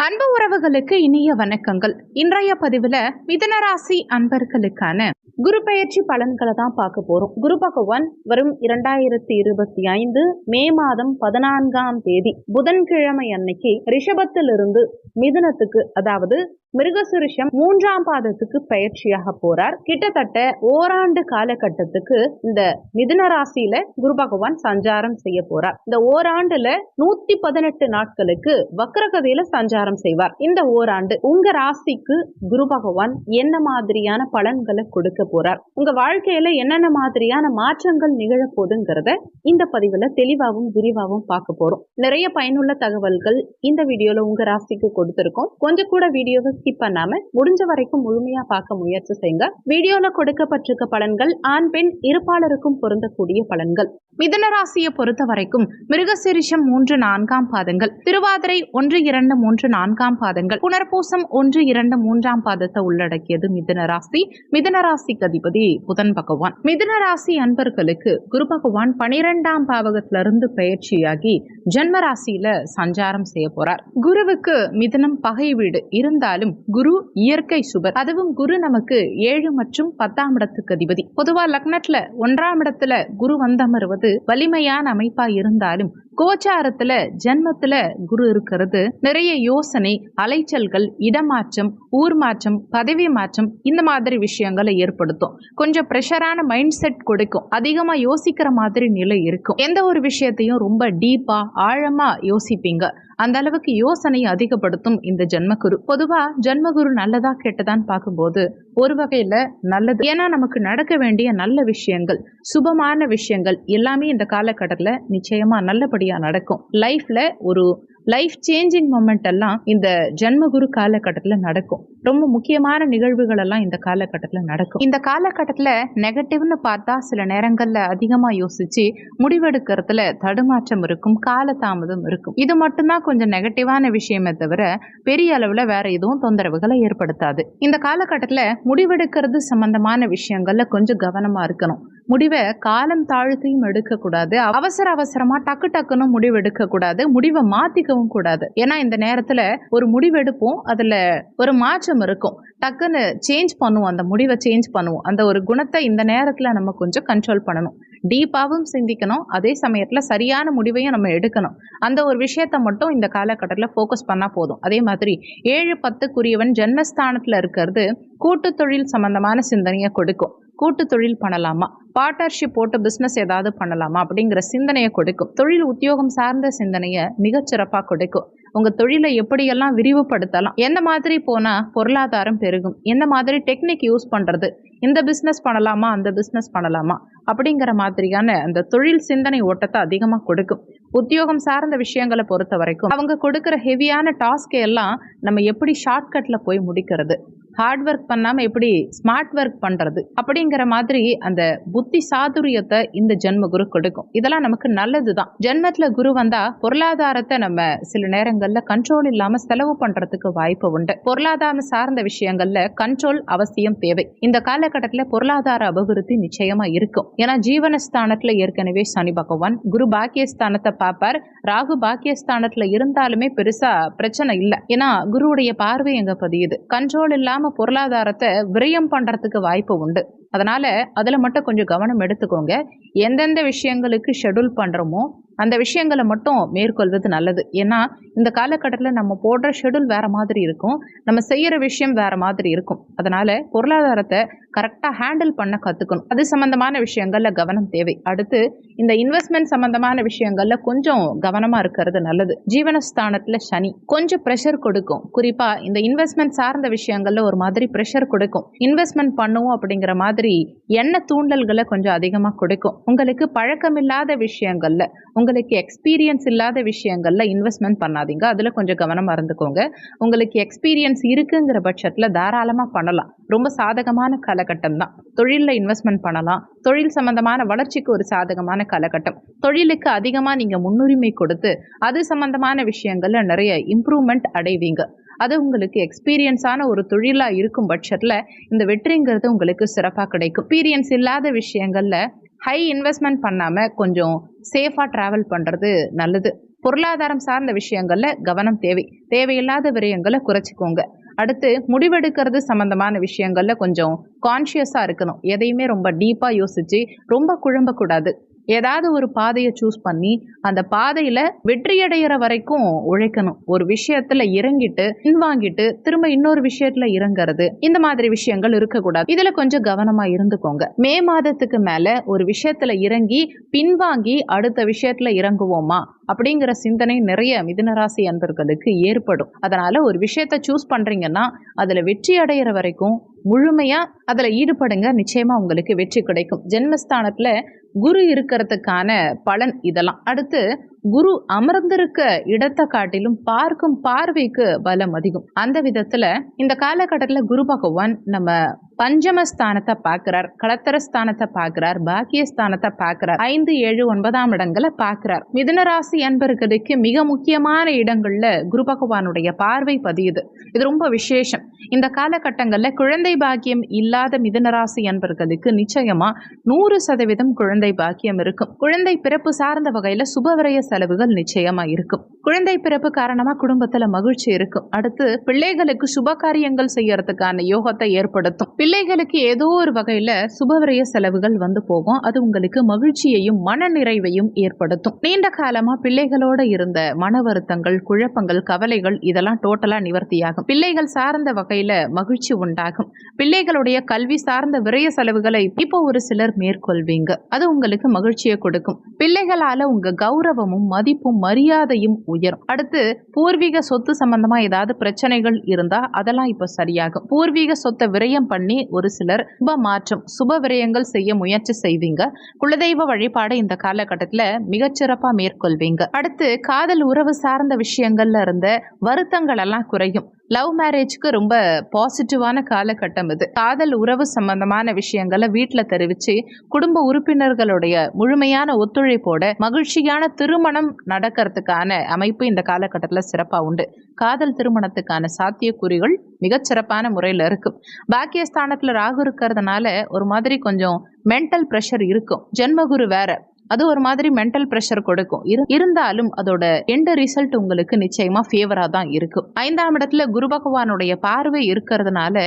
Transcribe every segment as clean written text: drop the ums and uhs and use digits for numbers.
அன்பு உறவுகளுக்கு இனிய வணக்கங்கள். இன்றைய பதிவுல மிதுனராசி அன்பர்களுக்கான குரு பெயர்ச்சி பலன்களை தான் பார்க்க போறோம். குரு பகவான் வரும் 2025 மே மாதம் 14ஆம் தேதி புதன்கிழமை அன்னைக்கு ரிஷபத்திலிருந்து மிதுனத்துக்கு, அதாவது மிருகசுரிஷம் 3ஆம் பாதத்துக்கு பயிற்சியாக போறார். கிட்டத்தட்ட ஓராண்டு காலகட்டத்துக்கு இந்த மிதுன ராசியில குரு பகவான் சஞ்சாரம் செய்ய போறார். இந்த ஓராண்டுல 118 நாட்களுக்கு வக்ரகதியில சஞ்சாரம் செய்வார். இந்த ஓராண்டு உங்க ராசிக்கு குரு பகவான் என்ன மாதிரியான பலன்களை கொடுக்க போறார், உங்க வாழ்க்கையில என்னென்ன மாதிரியான மாற்றங்கள் நிகழ போதுங்கிறத இந்த பதிவுல தெளிவாகவும் விரிவாகவும் பார்க்க போறோம். நிறைய பயனுள்ள தகவல்கள் இந்த வீடியோல உங்க ராசிக்கு கொடுத்திருக்கோம். கொஞ்சம் கூட வீடியோவை ஸ்கிப் பண்ணாம முடிஞ்ச வரைக்கும் முழுமையா பார்க்க முயற்சி செய்யுங்க. வீடியோல கொடுக்கப்பட்டிருக்க பலன்கள் ஆண் பெண் இருப்பாளருக்கும் பொருந்தக்கூடிய பலன்கள். மிதுன ராசியை பொறுத்த வரைக்கும் மிருகசீரிஷம் 3, 4ஆம் பாதங்கள், திருவாதிரை 1, 2, 3, 4ஆம் பாதங்கள், புனர்பூசம் 1, 2, 3ஆம் பாதத்தை உள்ளடக்கியது மிதுன ராசி. மிதுன ராசிக்கு அதிபதி புதன் பகவான். மிதுன ராசி அன்பர்களுக்கு குரு பகவான் 12ஆம் பாவகத்திலிருந்து பயிற்சியாகி ஜன்ம ராசியில சஞ்சாரம் செய்ய போறார். குருவுக்கு மிதுனம் பகை வீடு இருந்தாலும் குரு இயற்கை சுபர். அதுவும் குரு நமக்கு 7 மற்றும் 10ஆம் இடத்துக்கு அதிபதி. பொதுவா லக்னத்துல 1ஆம் இடத்துல குரு வந்தமர்வது வலிமையான அமைப்பா இருந்தாலும் கோச்சாரத்துல ஜென்மத்துல குரு இருக்கிறது நிறைய யோசனை, அலைச்சல்கள், இடமாற்றம், ஊர் மாற்றம், பதவி மாற்றம், இந்த மாதிரி விஷயங்களை ஏற்படுத்தும். கொஞ்சம் பிரஷரான மைண்ட் செட் கொடுக்கும். அதிகமா யோசிக்கிற மாதிரி நிலை இருக்கும். எந்த ஒரு விஷயத்தையும் ரொம்ப டீப்பா ஆழமா யோசிப்பீங்க. அந்த அளவுக்கு யோசனை அதிகப்படுத்தும் இந்த ஜென்மகுரு. பொதுவா ஜென்மகுரு நல்லதா கெட்டதான்னு பார்க்கும்போது ஒரு வகையில நல்லது. ஏன்னா நமக்கு நடக்க வேண்டிய நல்ல விஷயங்கள், சுபமான விஷயங்கள் எல்லாமே இந்த காலகட்டத்துல நிச்சயமா நல்லபடியா நடக்கும். லைஃப்ல ஒரு லைஃப் சேஞ்சிங் மொமெண்ட் எல்லாம் இந்த ஜென்மகுரு காலகட்டத்துல நடக்கும். ரொம்ப முக்கியமான நிகழ்வுகள் எல்லாம் இந்த காலகட்டத்துல நடக்கும். இந்த காலகட்டத்துல நெகட்டிவ்னு பார்த்தா சில நேரங்கள்ல அதிகமா யோசிச்சு முடிவெடுக்கிறதுல தடுமாற்றம் இருக்கும், காலதாமதம் இருக்கும். இது மட்டும்தான் கொஞ்சம் நெகட்டிவான விஷயமே தவிர பெரிய அளவுல வேற எதுவும் தொந்தரவுகளை ஏற்படுத்தாது. இந்த காலகட்டத்துல முடிவெடுக்கிறது சம்பந்தமான விஷயங்கள்ல கொஞ்சம் கவனமா இருக்கணும். முடிவை காலம் தாழ்த்தியும் எடுக்க கூடாது. அவசரமா டக்கு டக்குன்னு முடிவு எடுக்க கூடாது. முடிவை மாத்திக்கவும் கூடாது. ஏன்னா இந்த நேரத்துல ஒரு முடிவெடுப்போம், அதுல ஒரு மாற்றம் இருக்கும். டக்குன்னு சேஞ்ச் பண்ணுவோம், அந்த முடிவை சேஞ்ச் பண்ணுவோம். அந்த ஒரு குணத்தை இந்த நேரத்துல நம்ம கொஞ்சம் கண்ட்ரோல் பண்ணணும். டீப்பாவும் சிந்திக்கணும், அதே சமயத்துல சரியான முடிவையும் நம்ம எடுக்கணும். அந்த ஒரு விஷயத்த மட்டும் இந்த காலகட்டத்தில் ஃபோக்கஸ் பண்ணா போதும். அதே மாதிரி 7, 10 ஜென்மஸ்தானத்துல இருக்கிறது கூட்டு தொழில் சம்பந்தமான சிந்தனையை கொடுக்கும். கூட்டு தொழில் பண்ணலாமா, பார்ட்னர்ஷிப் போட்டு பிசினஸ் ஏதாவது பண்ணலாமா அப்படிங்கிற சிந்தனையை கொடுக்கும். தொழில் உத்தியோகம் சார்ந்த சிந்தனையை மிகச்சிறப்பாக கொடுக்கும். உங்க தொழிலை எப்படியெல்லாம் விரிவுபடுத்தலாம், எந்த மாதிரி போனா பொருளாதாரம் பெருகும், எந்த மாதிரி டெக்னிக் யூஸ் பண்றது, இந்த பிசினஸ் பண்ணலாமா அந்த பிசினஸ் பண்ணலாமா அப்படிங்கிற மாதிரியான அந்த தொழில் சிந்தனை ஓட்டத்தை அதிகமாக கொடுக்கும். உத்தியோகம் சார்ந்த விஷயங்களை பொறுத்த வரைக்கும் அவங்க கொடுக்குற ஹெவியான டாஸ்கை எல்லாம் நம்ம எப்படி ஷார்ட்கட்ல போய் முடிக்கிறது, ஹார்ட் ஒர்க் பண்ணாம எப்படி ஸ்மார்ட் ஒர்க் பண்றது அப்படிங்கிற மாதிரி அந்த புத்தி சாதுரியத்தை இந்த ஜென்ம குரு கொடுக்கும். இதெல்லாம் நமக்கு நல்லதுதான். ஜென்மத்துல குரு வந்தா பொருளாதாரத்தை நம்ம சில நேரங்கள்ல கண்ட்ரோல் இல்லாம செலவு பண்றதுக்கு வாய்ப்பு உண்டு. பொருளாதாரம் சார்ந்த விஷயங்கள்ல கண்ட்ரோல் அவசியம் தேவை. இந்த காலகட்டத்துல பொருளாதார அபிவிருத்தி நிச்சயமா இருக்கும். ஏன்னா ஜீவனஸ்தானத்துல ஏற்கனவே சனி பகவான், குரு பாக்கியஸ்தானத்தை பார்ப்பார். ராகு பாக்கியஸ்தானத்துல இருந்தாலுமே பெருசா பிரச்சனை இல்லை. ஏன்னா குருவுடைய பார்வை எங்க பதியுது. கண்ட்ரோல் இல்லாம பொருளாதாரத்தை விரயம் பண்றதுக்கு வாய்ப்பு உண்டு. அதனால அதுல மட்டும் கொஞ்சம் கவனம் எடுத்துக்கோங்க. எந்தெந்த விஷயங்களுக்கு ஷெட்யூல் பண்றோமோ அந்த விஷயங்களை மட்டும் மேற்கொள்வது நல்லது. ஏன்னா இந்த காலகட்டத்தில் நம்ம போடுற ஷெட்யூல் வேற மாதிரி இருக்கும், நம்ம செய்யற விஷயம் வேற மாதிரி இருக்கும். அதனால பொருளாதாரத்தை கரெக்டாக ஹேண்டில் பண்ண கற்றுக்கணும். அது சம்பந்தமான விஷயங்கள்ல கவனம் தேவை. அடுத்து இந்த இன்வெஸ்ட்மெண்ட் சம்பந்தமான விஷயங்கள்ல கொஞ்சம் கவனமா இருக்கிறது நல்லது. ஜீவனஸ்தானத்துல சனி கொஞ்சம் ப்ரெஷர் கொடுக்கும். குறிப்பா இந்த இன்வெஸ்ட்மெண்ட் சார்ந்த விஷயங்கள்ல ஒரு மாதிரி ப்ரெஷர் கொடுக்கும். இன்வெஸ்ட்மெண்ட் பண்ணுவோம் அப்படிங்கிற மாதிரி எண்ண தூண்டல்களை கொஞ்சம் அதிகமாக கொடுக்கும். உங்களுக்கு பழக்கமில்லாத விஷயங்கள்ல, உங்களுக்கு எக்ஸ்பீரியன்ஸ் இல்லாத விஷயங்கள்ல இன்வெஸ்ட்மெண்ட் பண்ணாதீங்க. அதுல கொஞ்சம் கவனமா இருந்துக்கோங்க. உங்களுக்கு எக்ஸ்பீரியன்ஸ் இருக்குங்கிற பட்சத்துல தாராளமா பண்ணலாம். ரொம்ப சாதகமான காலகட்டம் தான். தொழிலில் இன்வெஸ்ட்மெண்ட் பண்ணலாம். தொழில் சம்பந்தமான வளர்ச்சிக்கு ஒரு சாதகமான காலகட்டம். தொழிலுக்கு அதிகமாக நீங்கள் முன்னுரிமை கொடுத்து அது சம்பந்தமான விஷயங்கள்ல நிறைய இம்ப்ரூவ்மெண்ட் அடைவீங்க. அது உங்களுக்கு எக்ஸ்பீரியன்ஸான ஒரு தொழிலாக இருக்கும் பட்சத்தில் இந்த வெற்றிங்கிறது உங்களுக்கு சிறப்பாக கிடைக்கும். எக்ஸ்பீரியன்ஸ் இல்லாத விஷயங்கள்ல ஹை இன்வெஸ்ட்மெண்ட் பண்ணாமல் கொஞ்சம் சேஃபாக ட்ராவல் பண்ணுறது நல்லது. பொருளாதாரம் சார்ந்த விஷயங்கள்ல கவனம் தேவை. தேவையில்லாத விரயங்களை குறைச்சிக்கோங்க. அடுத்து முடிவெடுக்கிறது சம்பந்தமான விஷயங்கள்ல கொஞ்சம் கான்ஷியஸா இருக்கணும். எதையுமே ரொம்ப டீப்பா யோசிச்சு ரொம்ப குழம்பக்கூடாது. ஏதாவது ஒரு பாதையை சூஸ் பண்ணி அந்த பாதையில வெற்றியடைகிற வரைக்கும் உழைக்கணும். ஒரு விஷயத்துல இறங்கிட்டு பின்வாங்கிட்டு திரும்ப இன்னொரு விஷயத்துல இறங்குறது, இந்த மாதிரி விஷயங்கள் இருக்கக்கூடாது. இதுல கொஞ்சம் கவனமா இருந்துக்கோங்க. மே மாதத்துக்கு மேல ஒரு விஷயத்துல இறங்கி பின்வாங்கி அடுத்த விஷயத்துல இறங்குவோமா அப்படிங்கிற சிந்தனை நிறைய மிதுனராசி அன்பர்களுக்கு ஏற்படும். அதனால ஒரு விஷயத்த சூஸ் பண்றீங்கன்னா அதுல வெற்றி அடைகிற வரைக்கும் முழுமையா அதுல ஈடுபடுங்க. நிச்சயமா உங்களுக்கு வெற்றி கிடைக்கும். ஜென்மஸ்தானத்துல குரு இருக்கிறதுக்கான பலன் இதெல்லாம். அடுத்து குரு அமர்ந்திருக்க இடத்தை காட்டிலும் பார்க்கும் பார்வைக்கு பலம் அதிகம். அந்த விதத்துல இந்த காலகட்டத்துல குரு பகவான் நம்ம பஞ்சமஸ்தானத்தை பார்க்கிறார், களத்திரஸ்தானத்தை பார்க்கிறார், பாக்கியஸ்தானத்தை பார்க்கிறார், 5, 7, 9ஆம் இடங்களை பார்க்கிறார். மிதுனராசி அன்பர்களுக்கு மிக முக்கியமான இடங்கள்ல குரு பகவானுடைய பார்வை பதியுது. இது ரொம்ப விசேஷம். இந்த காலகட்டங்கள்ல குழந்தை பாக்கியம் இல்லாத மிதுனராசி அன்பர்களுக்கு நிச்சயமா 100% குழந்தை பாக்கியம் இருக்கும். குழந்தை பிறப்பு சார்ந்த வகையில சுபவிரய செலவுகள் நிச்சயமா இருக்கும். குழந்தை பிறப்பு காரணமா குடும்பத்துல மகிழ்ச்சி இருக்கும். அடுத்து பிள்ளைகளுக்கு சுப காரியங்கள் செய்யறதுக்கான யோகத்தை ஏற்படுத்தும். பிள்ளைகளுக்கு ஏதோ ஒரு வகையில சுபவிரய செலவுகள் வந்து போகும். அது உங்களுக்கு மகிழ்ச்சியையும் மன நிறைவையும் ஏற்படுத்தும். நீண்ட காலமா பிள்ளைகளோட இருந்த மன வருத்தங்கள், குழப்பங்கள், கவலைகள் இதெல்லாம் டோட்டலா நிவர்த்தியாகும். பிள்ளைகள் சார்ந்த வகையில மகிழ்ச்சி உண்டாகும். பிள்ளைகளுடைய கல்வி சார்ந்த விரய செலவுகளை இப்போ ஒரு சிலர் மேற்கொள்வீங்க. அது உங்களுக்கு மகிழ்ச்சியை கொடுக்கும். பிள்ளைகளால உங்க கௌரவமும் மதிப்பும் மரியாதையும் உயரும். அடுத்து பூர்வீக சொத்து சம்பந்தமா ஏதாவது பிரச்சனைகள் இருந்தா அதெல்லாம் இப்ப சரியாகும். பூர்வீக சொத்தை விரயம் பண்ணி ஒரு சிலர் சுப மாற்றம், சுப விரயங்கள் செய்ய முயற்சி செய்வீங்க. குலதெய்வ வழிபாடு இந்த காலகட்டத்துல மிகச்சிறப்பா மேற்கொள்வீங்க. அடுத்து காதல் உறவு சார்ந்த விஷயங்கள்ல இருந்த வருத்தங்கள் எல்லாம் குறையும். லவ் மேரேஜ்க்கு ரொம்ப பாசிட்டிவான காலகட்டம் இது. காதல் உறவு சம்பந்தமான விஷயங்களை வீட்டில் தெரிவித்து குடும்ப உறுப்பினர்களுடைய முழுமையான ஒத்துழைப்போட மகிழ்ச்சியான திருமணம் நடக்கிறதுக்கான அமைப்பு இந்த காலகட்டத்தில் சிறப்பாக உண்டு. காதல் திருமணத்துக்கான சாத்தியக்கூறுகள் மிகச்சிறப்பான முறையில் இருக்கும். பாக்கியஸ்தானத்தில் ராகு இருக்கிறதுனால ஒரு மாதிரி கொஞ்சம் மென்டல் ப்ரெஷர் இருக்கும். ஜென்மகுரு வேற, அது ஒரு மாதிரி மென்டல் ப்ரெஷர் கொடுக்கும். இருந்தாலும் அதோட எண்ட் ரிசல்ட் உங்களுக்கு நிச்சயமா ஃபேவரா தான் இருக்கும். 5ஆம் இடத்துல குரு பகவானுடைய பார்வை இருக்கிறதுனால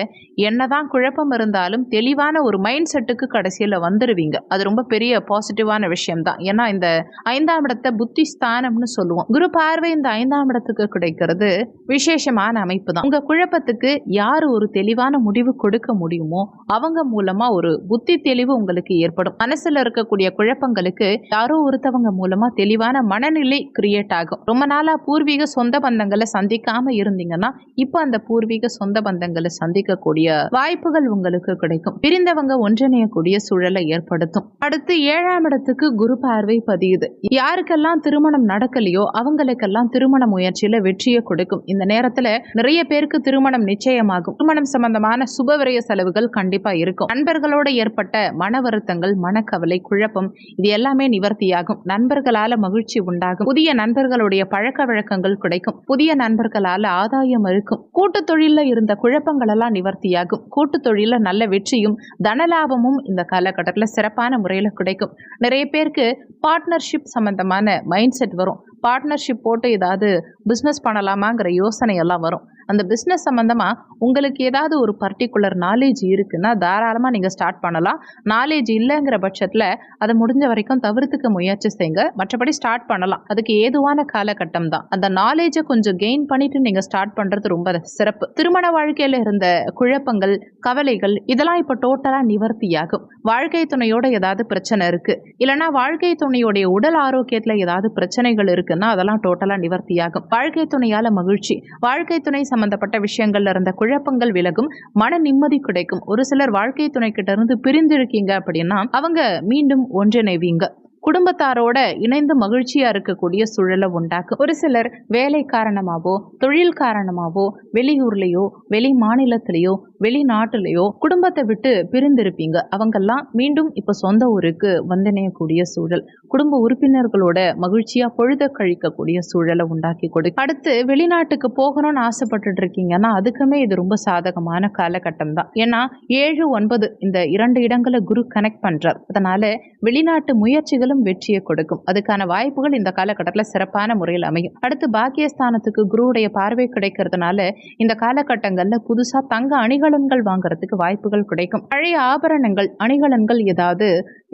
என்னதான் குழப்பம் இருந்தாலும் தெளிவான ஒரு மைண்ட் செட்டுக்கு கடைசியில வந்துருவீங்க. அது ரொம்ப பெரிய பாசிட்டிவான விஷயம் தான். ஏன்னா இந்த 5ஆம் இடத்தை புத்தி ஸ்தானம்னு சொல்லுவோம். குரு பார்வை இந்த 5ஆம் இடத்துக்கு கிடைக்கிறது விசேஷமான அமைப்பு தான். உங்க குழப்பத்துக்கு யாரு ஒரு தெளிவான முடிவு கொடுக்க முடியுமோ அவங்க மூலமா ஒரு புத்தி தெளிவு உங்களுக்கு ஏற்படும். மனசுல இருக்கக்கூடிய குழப்பங்களுக்கு யாரோ ஒருத்தவங்க மூலமா தெளிவான மனநிலை கிரியேட் ஆகும். ரொம்ப நாளா பூர்வீக சொந்த பந்தங்களை சந்திக்காம இருந்தீங்கன்னா இப்ப அந்த பூர்வீக சொந்த பந்தங்களை சந்திக்கக்கூடிய வாய்ப்புகள் உங்களுக்கு கிடைக்கும். பிரிந்தவங்க ஒன்றிணையக்கூடிய சூழலை ஏற்படுத்தும். அடுத்து 7ஆம் இடத்துக்கு குரு பார்வை பதியுது. யாருக்கெல்லாம் திருமணம் நடக்கலையோ அவங்களுக்கெல்லாம் திருமண முயற்சியில வெற்றியை கொடுக்கும். இந்த நேரத்துல நிறைய பேருக்கு திருமணம் நிச்சயமாகும். திருமணம் சம்பந்தமான சுபவிரய செலவுகள் கண்டிப்பா இருக்கும். நண்பர்களோட ஏற்பட்ட மன வருத்தங்கள், மனக்கவலை, குழப்பம் இது எல்லாமே நிவர்த்தியாகும். நண்பர்களால மகிழ்ச்சி உண்டாகும். புதிய நண்பர்களுடைய பழக்க வழக்கங்கள் கிடைக்கும். புதிய நண்பர்களால ஆதாயம் இருக்கும். கூட்டு தொழில இருந்த குழப்பங்கள் எல்லாம் நிவர்த்தியாகும். கூட்டு தொழில நல்ல வெற்றியும் தனலாபமும் இந்த காலகட்டத்தில் சிறப்பான முறையில கிடைக்கும். நிறைய பேருக்கு பார்ட்னர்ஷிப் சம்பந்தமான மைண்ட் செட் வரும். பார்ட்னர்ஷிப் போட்டு ஏதாவது பிஸ்னஸ் பண்ணலாமாங்கிற யோசனை எல்லாம் வரும். அந்த பிஸ்னஸ் சம்பந்தமா உங்களுக்கு ஏதாவது ஒரு பர்டிகுலர் நாலேஜ் இருக்குன்னா தாராளமா நீங்க ஸ்டார்ட் பண்ணலாம். நாலேஜ் இல்லைங்கிற பட்சத்துல அதை முடிஞ்ச வரைக்கும் தவிர்த்துக்க முயற்சி செய்யுங்க. மற்றபடி ஸ்டார்ட் பண்ணலாம். அதுக்கு ஏதுவான காலகட்டம் தான். அந்த நாலேஜை கொஞ்சம் கெயின் பண்ணிட்டு நீங்க ஸ்டார்ட் பண்றது ரொம்ப சிறப்பு. திருமண வாழ்க்கையில இருந்த குழப்பங்கள், கவலைகள் இதெல்லாம் இப்ப டோட்டலா நிவர்த்தியாகும். வாழ்க்கை துணையோட ஏதாவது பிரச்சனை இருக்கு, இல்லைன்னா வாழ்க்கை துணையோடைய உடல் ஆரோக்கியத்துல ஏதாவது பிரச்சனைகள் இருக்குன்னா அதெல்லாம் டோட்டலா நிவர்த்தியாகும். வாழ்க்கை துணையால மகிழ்ச்சி, வாழ்க்கை துணை சம்பந்தப்பட்ட விஷயங்கள்ல இருந்த குழப்பங்கள் விலகும். மன நிம்மதி கிடைக்கும். ஒரு சிலர் வாழ்க்கை துணை கிட்ட இருந்து பிரிந்திருக்கீங்க அப்படின்னா அவங்க மீண்டும் ஒன்றிணைவீங்க. குடும்பத்தாரோட இணைந்து மகிழ்ச்சியா இருக்கக்கூடிய சூழலை உண்டாக்கும். ஒரு சிலர் வேலை காரணமாவோ, தொழில் காரணமாவோ, வெளியூர்லயோ, வெளி மாநிலத்திலேயோ, வெளிநாட்டுலயோ குடும்பத்தை விட்டு பிரிந்திருப்பீங்க. அவங்கெல்லாம் மீண்டும் இப்ப சொந்த ஊருக்கு வந்திணையக்கூடிய சூழல், குடும்ப உறுப்பினர்களோட மகிழ்ச்சியா பொழுத கழிக்கக்கூடிய சூழலை உண்டாக்கி கொடுக்கும். அடுத்து வெளிநாட்டுக்கு போகணும்னு ஆசைப்பட்டு இருக்கீங்கன்னா அதுக்குமே இது ரொம்ப சாதகமான காலகட்டம் தான். ஏன்னா 7, 9 இந்த 2 இடங்களை குரு கனெக்ட் பண்றார். அதனால வெளிநாட்டு முயற்சிகளும் காரியங்களும் வெற்றியை கொடுக்கும். அதுக்கான வாய்ப்புகள் இந்த காலகட்டத்தில் சிறப்பான முறையில் அமையும். அடுத்து பாக்கியஸ்தானத்துக்கு குருவுடைய பார்வை கிடைக்கிறதுனால இந்த காலகட்டங்கள்ல புதுசா தங்க அணிகலன்கள் வாங்குறதுக்கு வாய்ப்புகள் கிடைக்கும். பழைய ஆபரணங்கள் அணிகலன்கள் ஏதாவது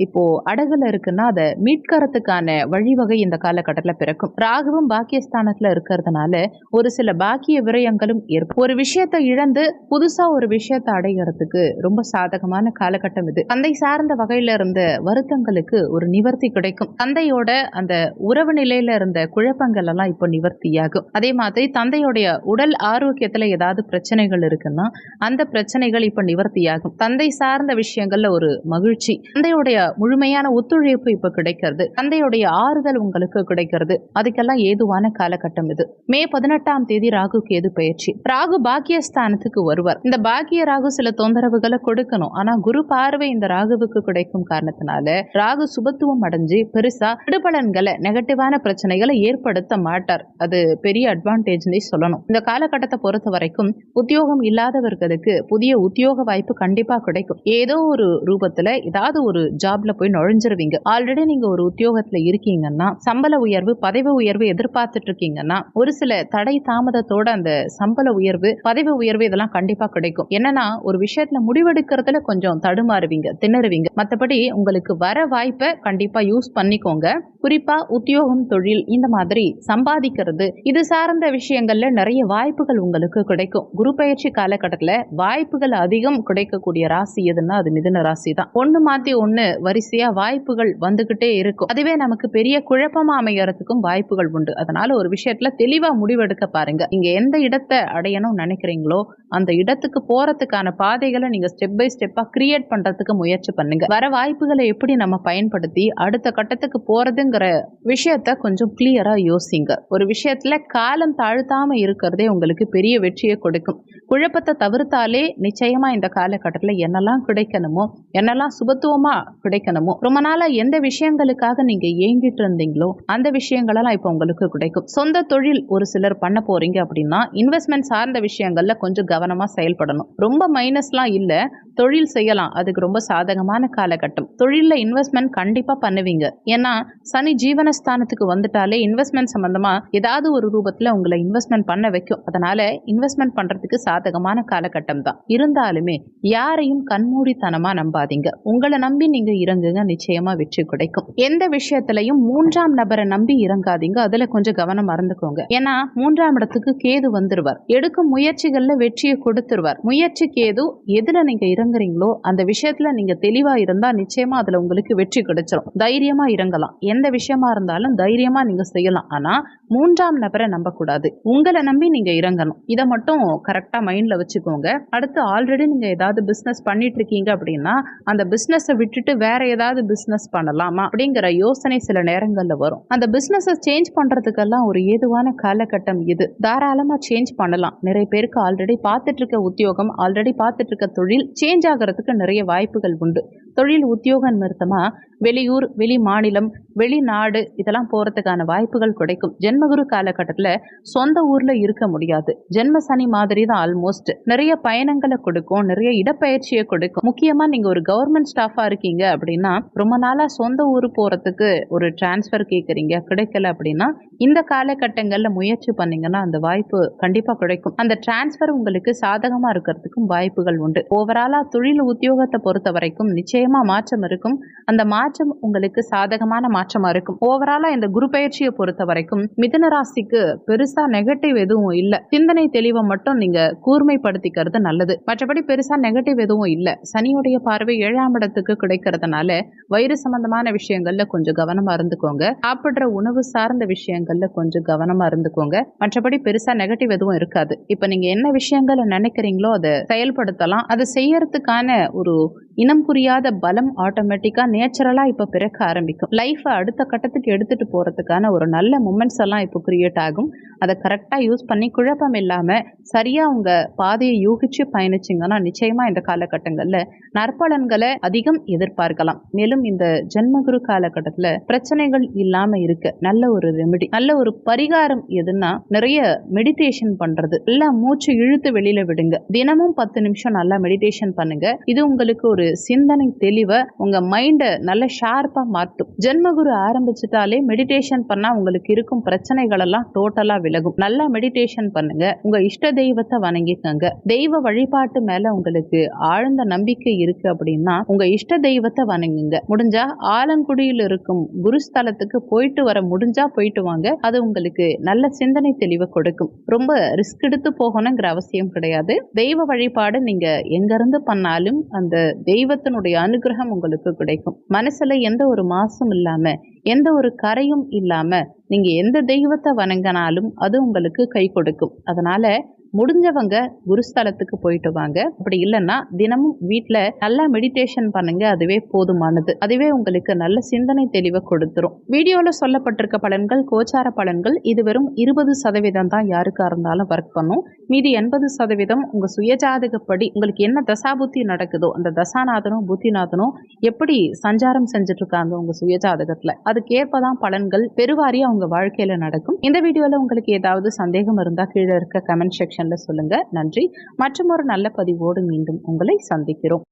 இப்போ அடகுல இருக்குன்னா அதை மீட்கறதுக்கான வழிவகை இந்த காலகட்டத்தில் பிறக்கும். ராகுவும் பாக்கியஸ்தானத்துல இருக்கிறதுனால ஒரு சில பாக்கிய விரயங்களும் ஏற்படும். ஒரு விஷயத்தை இழந்து புதுசா ஒரு விஷயத்தை அடைகிறதுக்கு ரொம்ப சாதகமான காலகட்டம் இது. தந்தை சார்ந்த வகையில இருந்த வருத்தங்களுக்கு ஒரு நிவர்த்தி கிடைக்கும். தந்தையோட அந்த உறவு நிலையில இருந்த குழப்பங்கள் எல்லாம் இப்போ நிவர்த்தியாகும். அதே மாதிரி தந்தையுடைய உடல் ஆரோக்கியத்துல ஏதாவது பிரச்சனைகள் இருக்குன்னா அந்த பிரச்சனைகள் இப்ப நிவர்த்தியாகும். தந்தை சார்ந்த விஷயங்கள்ல ஒரு மகிழ்ச்சி, தந்தையுடைய முழுமையான ஒத்துழைப்பு இப்ப கிடைக்கிறது, தந்தையுடைய ஆறுதல் உங்களுக்கு கிடைக்கிறது. அதுக்கெல்லாம் ஏதுவான காலகட்டம் இது. மே 18ஆம் தேதி ராகு கேது பயிற்சி. ராகு பாக்கியஸ்தானத்துக்கு வருவார். இந்த பாக்கிய ராகு சில தொந்தரவுகளை கொடுக்கணும். ஆனா குரு பார்வை இந்த ராகுவுக்கு கிடைக்கும் காரணத்தினால ராகு சுபத்துவம் அடைஞ்சு பெருசா விடுபலன்களை நெகட்டிவான பிரச்சனைகளை ஏற்படுத்த மாட்டார். அது பெரிய அட்வான்டேஜ்னே சொல்லணும். இந்த காலகட்டத்தை பொறுத்த வரைக்கும் உத்தியோகம் இல்லாதவர்களுக்கு புதிய உத்தியோக வாய்ப்பு கண்டிப்பா கிடைக்கும். ஏதோ ஒரு ரூபத்துல ஏதாவது ஒரு ஜாப்ல போய் நுழைஞ்சிருவீங்க. ஆல்ரெடி நீங்க ஒரு உத்தியோகத்துல இருக்கீங்கன்னா சம்பள உயர்வு பதவி உயர்வு எதிர்பார்த்துட்டு இருக்கீங்கன்னா ஒரு சில தடை தாமதத்தோட அந்த சம்பள உயர்வு பதவி உயர்வு இதெல்லாம் கண்டிப்பா கிடைக்கும். என்னன்னா ஒரு விஷயத்துல முடிவெடுக்கிறதுல கொஞ்சம் தடுமாறுவீங்க, திணறுவீங்க. மற்றபடி உங்களுக்கு வர வாய்ப்பை கண்டிப்பா யூஸ் பண்ணிக்கோங்க. குறிப்பா உத்தியோகம் தொழில் இந்த மாதிரி சம்பாதிக்கிறது இது சார்ந்த விஷயங்கள்ல நிறைய வாய்ப்புகள் உங்களுக்கு கிடைக்கும். குரு பயிற்சி காலகட்டத்துல வாய்ப்புகள் அதிகம் கிடைக்கக்கூடிய ராசி எதுன்னா அது மிதுன ராசி தான். ஒண்ணு மாத்தி ஒண்ணு வரிசையா வாய்ப்புகள் வந்துகிட்டே இருக்கும். அதுவே நமக்கு பெரிய குழப்பமா அமையறதுக்கும் வாய்ப்புகள் உண்டு. அதனால ஒரு விஷயத்துல தெளிவா முடிவெடுக்க பாருங்க. நீங்க எந்த இடத்தை அடையணும்னு நினைக்கிறீங்களோ அந்த இடத்துக்கு போறதுக்கான பாதைகளை நீங்க ஸ்டெப் பை ஸ்டெப்பா கிரியேட் பண்றதுக்கு முயற்சி பண்ணுங்க. வர வாய்ப்புகளை எப்படி நம்ம பயன்படுத்தி அடுத்த கட்டத்துக்கு போறதுங்கிற விஷயத்த கொஞ்சம் கிளியரா யோசிங்க. ஒரு விஷயத்துல காலம் தாழ்த்தாம இருக்கிறதே உங்களுக்கு பெரிய வெற்றியை கொடுக்கும். குழப்பத்தை தவிர்த்தாலே நிச்சயமா இந்த காலகட்டத்துல என்னெல்லாம் கிடைக்கணுமோ என்னெல்லாம் சுபத்துவமா கிடைக்கணுமோ ரொம்ப நாளா எந்த விஷயங்களுக்காக நீங்க ஏங்கிட்டு இருந்தீங்களோ அந்த விஷயங்களெல்லாம் இப்ப உங்களுக்கு கிடைக்கும். சொந்த தொழில் ஒரு சிலர் பண்ண போறீங்க அப்படின்னா இன்வெஸ்ட்மெண்ட் சார்ந்த விஷயங்கள்ல கொஞ்சம் கவனமா செயல்படணும். ரொம்ப மைனஸ்லாம் இல்ல, தொழில் செய்யலாம். அதுக்கு ரொம்ப சாதகமான காலகட்டம். தொழில்ல இன்வெஸ்ட்மெண்ட் கண்டிப்பா பண்ணுவீங்க. ஏன்னா சனி ஜீவனஸ்தானத்துக்கு வந்துட்டாலே இன்வெஸ்ட்மெண்ட் சம்பந்தமா ஏதாவது ஒரு ரூபத்துல உங்களை இன்வெஸ்ட்மெண்ட் பண்ண வைக்கும். அதனால இன்வெஸ்ட்மெண்ட் பண்றதுக்கு சாதகமான காலகட்டம் தான். இருந்தாலுமே யாரையும் கண்மூடித்தனமா நம்பாதீங்க. உங்களை நம்பி நீங்க இறங்குங்க, நிச்சயமா வெற்றி கிடைக்கும். எந்த விஷயத்திலையும் மூன்றாம் நபரை நம்பி இறங்காதீங்க. அதுல கொஞ்சம் கவனம் மறந்துக்கோங்க. ஏன்னா 3ஆம் இடத்துக்கு கேது வந்துருவார். எடுக்கும் முயற்சிகள்ல வெற்றியை கொடுத்துருவார். முயற்சி கேது எதுல நீங்க இறங்குறீங்களோ அந்த விஷயத்துல நீங்க தெளிவா இருந்தா நிச்சயமா அதுல உங்களுக்கு வெற்றி கிடைச்சிடும். தைரியமா இறங்கலாம். எந்த விஷயமா இருந்தாலும் தைரியமா நீங்க செய்யலாம். ஆனா 3ஆம் நபரை நம்ப கூடாது. உங்களை நம்பி நீங்க இறங்கணும். இதை மட்டும் கரெக்டா மைண்ட்ல வச்சுக்கோங்க. அடுத்து ஆல்ரெடி நீங்க ஏதாவது பிசினஸ் பண்ணிட்டு இருக்கீங்க அப்படின்னா அந்த பிசினஸை விட்டுட்டு வேற ஏதாவது பிசினஸ் பண்ணலாமா அப்படிங்கிற யோசனை சில நேரங்கள்ல வரும். அந்த பிசினஸை சேஞ்ச் பண்றதுக்கெல்லாம் ஒரு ஏதுவான காலகட்டம் இது. தாராளமா சேஞ்ச் பண்ணலாம். நிறைய பேருக்கு ஆல்ரெடி பார்த்துட்டு இருக்க உத்தியோகம் ஆல்ரெடி பார்த்துட்டு இருக்க தொழில் சேஞ்ச் ஆகிறதுக்கு நிறைய வாய்ப்புகள் உண்டு. தொழில் உத்தியோக நிமித்தமா வெளியூர் வெளி மாநிலம் வெளிநாடு இதெல்லாம் போறதுக்கான வாய்ப்புகள் கிடைக்கும். ஜென்மகுரு காலகட்டத்துல சொந்த ஊர்ல இருக்க முடியாது. ஜென்ம சனி மாதிரி தான் ஆல்மோஸ்ட். நிறைய பயணங்களை கொடுக்கும், நிறைய இடப்பெயர்ச்சியை கொடுக்கும். முக்கியமா நீங்க ஒரு கவர்மெண்ட் ஸ்டாஃபா இருக்கீங்க அப்படின்னா ரொம்ப நாளா சொந்த ஊர் போறதுக்கு ஒரு டிரான்ஸ்பர் கேட்குறீங்க, கிடைக்கல அப்படின்னா இந்த காலகட்டங்கள்ல முயற்சி பண்ணீங்கன்னா அந்த வாய்ப்பு கண்டிப்பா கிடைக்கும். அந்த டிரான்ஸ்பர் உங்களுக்கு சாதகமா இருக்கிறதுக்கும் வாய்ப்புகள் உண்டு. ஓவராலா தொழில் உத்தியோகத்தை பொறுத்த வரைக்கும் நிச்சயமா மாற்றம் இருக்கும். அந்த மாற்றம் உங்களுக்கு சாதகமான மாற்றமா இருக்கும். ஓவராலா இந்த குரு பயிற்சியை பொறுத்த வரைக்கும் மிதுன ராசிக்கு பெருசா நெகட்டிவ் எதுவும் இல்ல. சிந்தனை தெளிவை மட்டும் நீங்க கூர்மைப்படுத்திக்கிறது நல்லது. மற்றபடி பெருசா நெகட்டிவ் எதுவும் இல்ல. சனியுடைய பார்வை 7ஆம் இடத்துக்கு கிடைக்கிறதுனால வயிறு சம்பந்தமான விஷயங்கள்ல கொஞ்சம் கவனமா இருந்துக்கோங்க. சாப்பிடுற உணவு சார்ந்த விஷயங்கள்ல கொஞ்சம் கவனமா இருந்துக்கோங்க. மற்றபடி பெருசா நெகட்டிவ் எதுவும் இருக்காது. இப்ப நீங்க என்ன விஷயங்களை நினைக்கிறீங்களோ அதை செயல்படுத்தலாம். அதை செய்யறதுக்கான ஒரு இனம் புரியாத பலம் ஆட்டோமேட்டிக்கா நேச்சுரலா இப்ப பிறக்க ஆரம்பிக்கும். லைஃப் அடுத்த கட்டத்துக்கு எடுத்துட்டு போறதுக்கான ஒரு நல்ல மூமெண்ட்ஸ் எல்லாம் இப்போ கிரியேட் ஆகும். அதை கரெக்டா யூஸ் பண்ணி குழப்பம் இல்லாம சரியா உங்க பாதையை யூகிச்சு பயணிச்சிங்கன்னா நிச்சயமா இந்த காலகட்டங்கள்ல நற்பலன்களை அதிகம் எதிர்பார்க்கலாம். மேலும் இந்த ஜென்மகுரு காலகட்டத்துல பிரச்சனைகள் இல்லாம இருக்க நல்ல ஒரு ரெமெடி, நல்ல ஒரு பரிகாரம் எதுன்னா நிறைய மெடிடேஷன் பண்றது. நல்லா மூச்சு இழுத்து வெளியில விடுங்க. தினமும் 10 நிமிஷம் நல்லா மெடிடேஷன் பண்ணுங்க. இது உங்களுக்கு ஒரு சிந்தனை தெளிவை, உங்க மைண்டை நல்ல ஷார்ப்பா மாற்றும். ஜென்மகுரு ஆரம்பிச்சுட்டாலே மெடிடேஷன் பண்ணா உங்களுக்கு இருக்கும் பிரச்சனைகள் எல்லாம் டோட்டலா விலகும். நல்லா மெடிடேஷன் பண்ணுங்க. உங்க இஷ்ட தெய்வத்தை வணங்கிக்கங்க. தெய்வ வழிபாட்டு மேல உங்களுக்கு ஆழ்ந்த நம்பிக்கை இருக்கு அப்படின்னா உங்க இஷ்ட தெய்வத்தை வணங்குங்க. முடிஞ்சா ஆலங்குடியில் இருக்கும் குருஸ்தலத்துக்கு போயிட்டு வர முடிஞ்சா போயிட்டு வாங்க. அது உங்களுக்கு நல்ல சிந்தனை தெளிவை கொடுக்கும். ரொம்ப ரிஸ்க் எடுத்து போகணுங்கிற அவசியம் கிடையாது. தெய்வ வழிபாடு நீங்க எங்க இருந்து பண்ணாலும் அந்த தெய்வத்தினுடைய அனுகிரகம் உங்களுக்கு கிடைக்கும். மனசுல எந்த ஒரு மாசும் இல்லாம, எந்த ஒரு கரையும் இல்லாம நீங்க எந்த தெய்வத்தை வணங்கினாலும் அது உங்களுக்கு கை கொடுக்கும். அதனால முடிஞ்சவங்க குருஸ்தலத்துக்கு போயிட்டு வாங்க. அப்படி இல்லைன்னா தினமும் வீட்டில் நல்லா மெடிடேஷன் பண்ணுங்க. அதுவே போதுமானது. அதுவே உங்களுக்கு நல்ல சிந்தனை தெளிவை கொடுத்துரும். வீடியோவில் சொல்லப்பட்டிருக்க பலன்கள் கோச்சார பலன்கள். இது வெறும் 20% தான் யாருக்கா இருந்தாலும் ஒர்க் பண்ணும். மீதி 80% உங்க சுயஜாதகப்படி உங்களுக்கு என்ன தசாபுத்தி நடக்குதோ அந்த தசாநாதனும் புத்திநாதனும் எப்படி சஞ்சாரம் செஞ்சுட்டு இருக்காங்க உங்க சுயஜாதகத்துல, அதுக்கேற்பதான் பலன்கள் பெருவாரியா உங்க வாழ்க்கையில நடக்கும். இந்த வீடியோல உங்களுக்கு ஏதாவது சந்தேகம் இருந்தா கீழே இருக்க கமெண்ட் செக்ஷன் சொல்லுங்க. நன்றி. மற்றும் ஒரு நல்ல பதிவோடு மீண்டும் உங்களை சந்திக்கிறோம்.